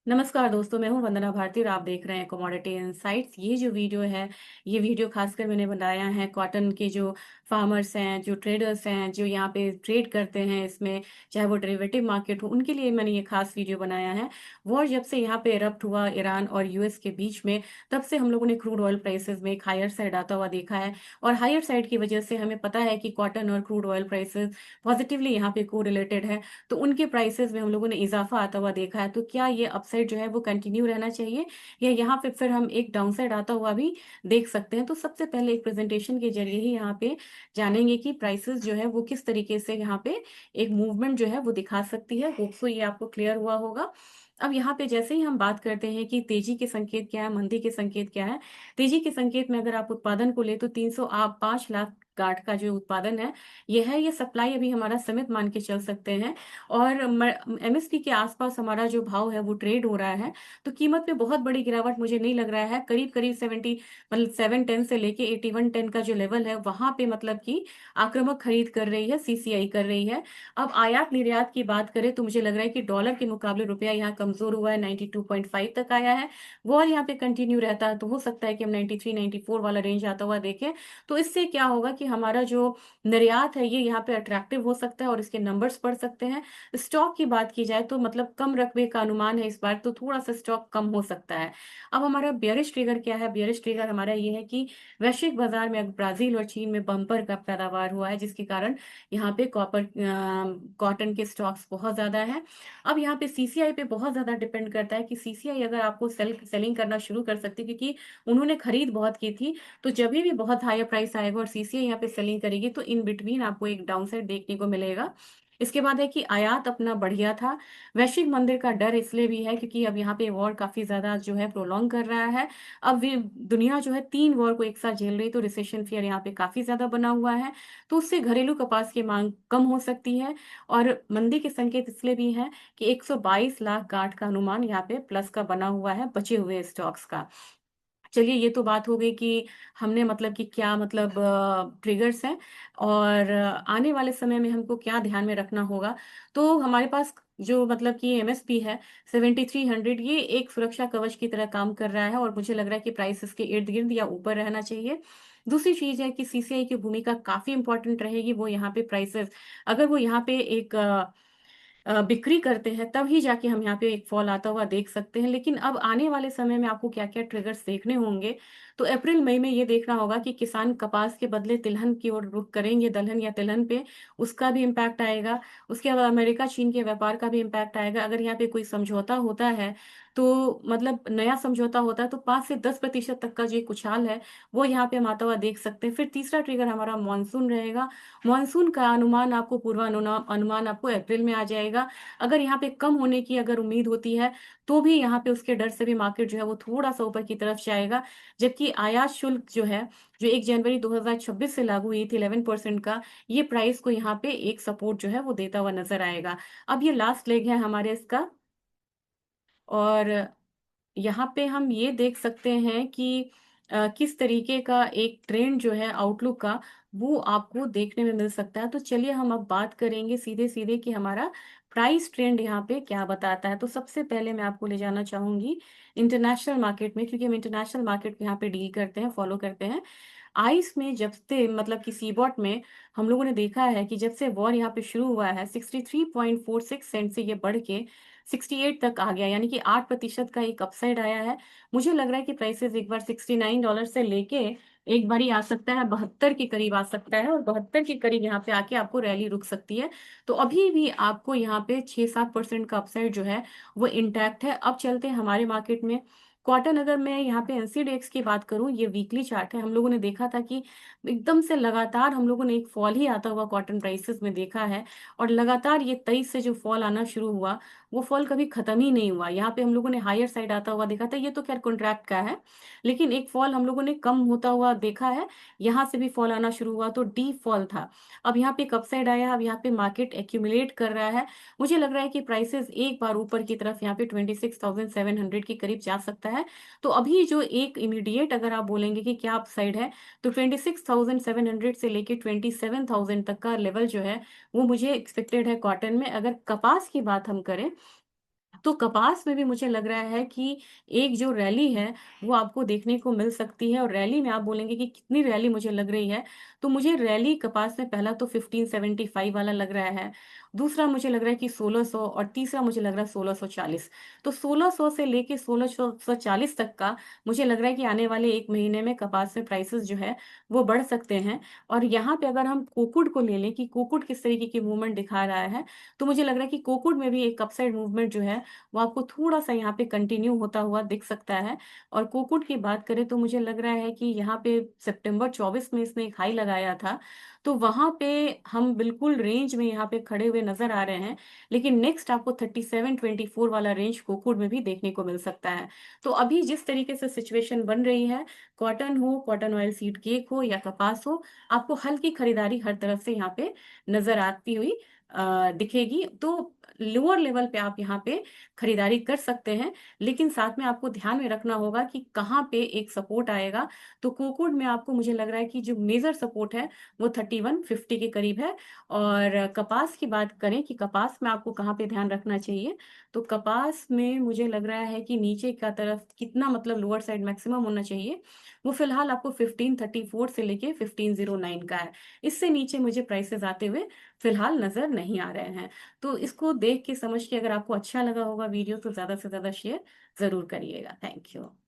नमस्कार दोस्तों, मैं हूं वंदना भारती और आप देख रहे हैं कमोडिटी इनसाइट्स। ये जो वीडियो है, ये वीडियो खासकर मैंने बनाया है कॉटन के जो फार्मर्स हैं, जो ट्रेडर्स हैं, जो यहाँ पे ट्रेड करते हैं इसमें, चाहे वो डेरिवेटिव मार्केट हो, उनके लिए मैंने ये खास वीडियो बनाया है। वॉर जब से यहाँ पे इरप्ट हुआ ईरान और यूएस के बीच में, तब से हम लोगों ने क्रूड ऑयल प्राइसेस में एक हायर साइड आता हुआ देखा है। और हायर साइड की वजह से हमें पता है कि कॉटन और क्रूड ऑयल प्राइसेस पॉजिटिवली यहाँ पे को रिलेटेड है। तो उनके प्राइसेस में हम लोगों ने इजाफा आता हुआ देखा है। तो क्या ये अपसाइड जो है वो कंटिन्यू रहना चाहिए, या यहाँ पे फिर हम एक डाउनसाइड आता हुआ भी देख सकते हैं? तो सबसे पहले एक प्रेजेंटेशन के जरिए ही यहाँ पे जानेंगे कि प्राइसेस जो है वो किस तरीके से यहाँ पे एक मूवमेंट जो है वो दिखा सकती है। होप सो ये आपको क्लियर हुआ होगा। अब यहाँ पे जैसे ही हम बात करते हैं कि तेजी के संकेत क्या है, मंदी के संकेत क्या है। तेजी के संकेत में अगर आप उत्पादन को ले तो 305 लाख गांठ का जो उत्पादन है ये है। ये सप्लाई अभी हमारा सीमित मान के चल सकते हैं। और एमएसपी के आसपास हमारा जो भाव है वो ट्रेड हो रहा है। तो कीमत में बहुत बड़ी गिरावट मुझे नहीं लग रहा है। करीब करीब 70 मतलब 710 से लेके 8110 का जो लेवल है वहां पे मतलब कि आक्रामक खरीद कर रही है, सीसीआई कर रही है। अब आयात निर्यात की बात करें तो मुझे लग रहा है कि डॉलर के मुकाबले रुपया यहाँ कमजोर हुआ है, 92.5 तक आया है। वो और यहाँ पे कंटिन्यू रहता है तो हो सकता है कि हम 93 94 वाला रेंज आता हुआ देखें। तो इससे क्या होगा कि हमारा जो निर्यात है ये यहाँ पे अट्रैक्टिव हो सकता है और इसके नंबर्स बढ़ सकते हैं। स्टॉक की बात की जाए तो मतलब कम रकबे का अनुमान है इस बार, तो थोड़ा सा स्टॉक कम हो सकता है। अब हमारा बियरिश ट्रिगर क्या है? बियरिश ट्रिगर हमारा ये है कि वैश्विक बाजार में अब ब्राजील और चीन में बम्पर का पैदावार हुआ है, जिसके कारण यहाँ पे कॉटन के स्टॉक्स बहुत ज्यादा है। अब यहाँ पे सीसीआई पे बहुत ज्यादा डिपेंड करता है कि सीसीआई अगर आपको सेलिंग करना शुरू कर सकती है, क्योंकि उन्होंने खरीद बहुत की थी। तो जब भी बहुत हायर प्राइस आएगा और सीसीआई यहाँ पे सेलिंग करेगी तो इन बिटवीन आपको एक डाउनसाइड देखने को मिलेगा। इसके बाद है कि आयात अपना बढ़िया था। वैश्विक मंदिर का डर इसलिए भी है क्योंकि अब यहाँ पे वॉर काफी ज्यादा जो है प्रोलॉन्ग कर रहा है। अब दुनिया जो है 3 वॉर को एक साथ झेल रही, तो रिसेशन फियर यहाँ पे काफी ज्यादा बना हुआ है। तो उससे घरेलू कपास की मांग कम हो सकती है। और मंदी के संकेत इसलिए भी है कि 122 लाख गांठ का अनुमान यहाँ पे प्लस का बना हुआ है बचे हुए स्टॉक्स का। चलिए, ये तो बात हो गई कि हमने मतलब कि क्या मतलब ट्रिगर्स हैं और आने वाले समय में हमको क्या ध्यान में रखना होगा। तो हमारे पास जो मतलब कि एमएसपी है 7300, ये एक सुरक्षा कवच की तरह काम कर रहा है और मुझे लग रहा है कि प्राइस इसके इर्द गिर्द या ऊपर रहना चाहिए। दूसरी चीज है कि सीसीआई की भूमिका काफी इंपॉर्टेंट रहेगी। वो यहाँ पे प्राइसेस अगर वो यहाँ पे एक बिक्री करते हैं तब ही जाके हम यहाँ पे एक फॉल आता हुआ देख सकते हैं। लेकिन अब आने वाले समय में आपको क्या क्या ट्रिगर्स देखने होंगे। तो अप्रैल मई में ये देखना होगा कि किसान कपास के बदले तिलहन की ओर रुख करेंगे, दलहन या तिलहन पे, उसका भी इम्पैक्ट आएगा। उसके बाद अमेरिका चीन के व्यापार का भी इम्पैक्ट आएगा। अगर यहाँ पे कोई समझौता होता है तो मतलब नया समझौता होता है तो 5 से 10% तक का जो एक उछाल है वो यहाँ पे हम आता हुआ देख सकते हैं। फिर तीसरा ट्रिगर हमारा मानसून रहेगा। मानसून का अनुमान आपको अनुमान आपको अप्रैल में आ जाएगा। अगर यहाँ पे कम होने की अगर उम्मीद होती है तो भी यहाँ पे उसके डर से भी मार्केट जो है वो थोड़ा सा ऊपर की तरफ जाएगा। जबकि आयात शुल्क जो है, जो 1 जनवरी 2026 से लागू हुई थी 11% का, ये प्राइस को यहाँ पे एक सपोर्ट जो है वो देता हुआ नजर आएगा। अब ये लास्ट लेग है हमारे इसका। और यहाँ पे हम ये देख सकते हैं कि किस तरीके का एक ट्रेंड जो है आउटलुक का, वो आपको देखने में मिल सकता है। तो चलिए हम अब बात करेंगे सीधे सीधे कि हमारा प्राइस ट्रेंड यहाँ पे क्या बताता है। तो सबसे पहले मैं आपको ले जाना चाहूंगी इंटरनेशनल मार्केट में, क्योंकि हम इंटरनेशनल मार्केट को यहाँ पे डील करते हैं, फॉलो करते हैं। आइस में जब से मतलब कि सीबॉट में हम लोगों ने देखा है कि जब से वॉर यहाँ पे शुरू हुआ है 63.46 सेंट से ये बढ़ के 68 तक आ गया, यानी कि 8% का एक अपसाइड आया है। मुझे लग रहा है कि प्राइसेस एक बार $69 से लेके एक बार ही आ सकता है 72 के करीब आ सकता है, और 72 के करीब यहाँ पे आके आपको रैली रुक सकती है। तो अभी भी आपको यहाँ पे 6-7% का अपसाइड जो है वो इंटैक्ट है। अब चलते हैं हमारे मार्केट में। कॉटन, अगर मैं यहाँ पे एनसीडीएक्स की बात करूँ, ये वीकली चार्ट है। हम लोगों ने देखा था कि एकदम से लगातार हम लोगों ने एक फॉल ही आता हुआ कॉटन प्राइसेस में देखा है। और लगातार ये 23 से जो फॉल आना शुरू हुआ, वो फॉल कभी खत्म ही नहीं हुआ। यहाँ पे हम लोगों ने हायर साइड आता हुआ देखा था, ये तो खैर कॉन्ट्रैक्ट का है, लेकिन एक फॉल हम लोगों ने कम होता हुआ देखा है। यहाँ से भी फॉल आना शुरू हुआ तो डीप फॉल था। अब यहाँ पे एक अपसाइड आया। अब यहाँ पे मार्केट एक्यूमुलेट कर रहा है। मुझे लग रहा है कि प्राइसेस एक बार ऊपर की तरफ यहाँ पे 26,700 के करीब जा सकता है। तो अभी जो एक इमीडिएट अगर आप बोलेंगे कि क्या अपसाइड है, तो 26,700 से लेके 27,000 तक का लेवल जो है वो मुझे एक्सपेक्टेड है कॉटन में। अगर कपास की बात हम करें तो कपास में भी मुझे लग रहा है कि एक जो रैली है, वो आपको देखने को मिल सकती है और रैली में आप बोलेंगे कि कितनी रैली मुझे लग रही है, तो मुझे रैली कपास में पहला तो 1575 वाला लग रहा है, दूसरा मुझे लग रहा है कि 1600 और तीसरा मुझे लग रहा है 1640। तो 1600 से लेके 1640 तक का मुझे लग रहा है कि आने वाले 1 महीने में कपास में प्राइसेज़ जो है, वो बढ़ सकते हैं। और यहाँ पे अगर हम कोकुड को ले लें कि कोकुड किस तरीके की मूवमेंट दिखा रहा है, तो मुझे लग रहा है कि कोकुड में भी एक अपसाइड मूवमेंट जो है, वो आपको थोड़ा-सा यहाँ पे कंटिन्यू होता हुआ दिख सकता है। और कोकुड की बात करें तो मुझे लग रहा है कि यहाँ पे सितंबर 24 में इसने एक हाई लगाया था, तो वहाँ पे हम बिल्कुल रेंज में यहाँ पे खड़े हुए नज़र आ रहे हैं। लेकिन नेक्स्ट आपको 3724 वाला रेंज कोकुड में भी देखने को मिल सकता है। तो अभी जिस तरीके से सिचुएशन बन रही है, कॉटन हो, कॉटन ऑयल सीड केक हो या कपास हो, आपको हल्की खरीदारी हर तरफ से यहाँ पे नज़र आती हुई दिखेगी। तो लोअर लेवल पे आप यहाँ पे खरीदारी कर सकते हैं, लेकिन साथ में आपको ध्यान में रखना होगा कि कहाँ पे एक सपोर्ट आएगा। तो कोकुड में आपको मुझे लग रहा है कि जो मेजर सपोर्ट है, वो 3150 के करीब है। और कपास की बात करें कि कपास में आपको कहाँ पे ध्यान रखना चाहिए, तो कपास में मुझे लग रहा है कि नीचे का तरफ कितना मतलब लोअर साइड मैक्सिमम होना चाहिए, वो फिलहाल आपको 1534 से लेके 1509 का है। इससे नीचे मुझे प्राइसेस आते हुए फिलहाल नज़र नहीं आ रहे हैं। तो इसको देख के समझ के अगर आपको अच्छा लगा होगा वीडियो, तो ज़्यादा से ज़्यादा शेयर ज़रूर करिएगा। Thank you.